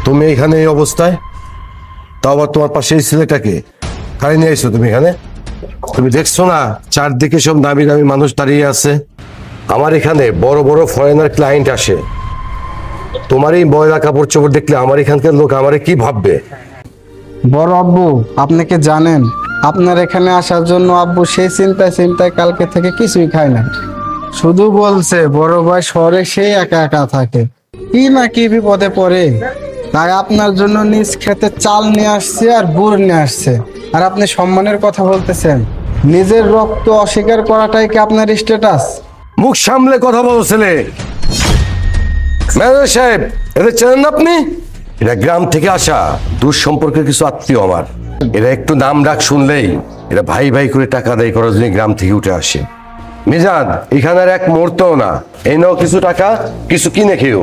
তুমি এখানে এই অবস্থায়, তাও আবার তোমার পাশে এই ছেলেটাকে খালি নিয়ে আইছো তুমি এখানে? তুমি দেখছো না চারদিকে সব দামি দামি মানুষ দাঁড়িয়ে আছে? আমার এখানে বড় বড় ফরেনার ক্লায়েন্ট আসে। তোমার এই ময়লা কাপড় চোপড় দেখলে আমার এখানকার লোক আমারে কি ভাববে? বড় আব্বু, আপনি কি জানেন আপনার এখানে আসার জন্য আব্বু সেই চিন্তায় চিন্তায় কালকে থেকে কিছুই খায় না। শুধু বলছে বড় ভাই শহরে সেই একা একা থাকে, কি না কি বিপদে পড়ে, তাই আপনার জন্য নিজ খেতে চাল নিয়ে আসছে আর গুড় নিয়ে আসছে। আর আপনি সম্মানের কথা বলতেছেন? নিজের রক্ত অস্বীকার করাটাই কি আপনার স্ট্যাটাস? মুখ সামলে কথা বলো ছেলে। ম্যানেজার সাহেব, এদের চেনেন না আপনি? এরা গ্রাম থেকে আসা দূর সম্পর্কের কিছু আত্মীয় আমার। এরা একটু নাম ডাক শুনলেই এরা ভাই ভাই করে টাকা আদায় করার জন্য গ্রাম থেকে উঠে আসে। মিজান, এখানে আর এক মুহূর্তও না, এই নাও কিছু টাকা, কিছু কিনে খেও।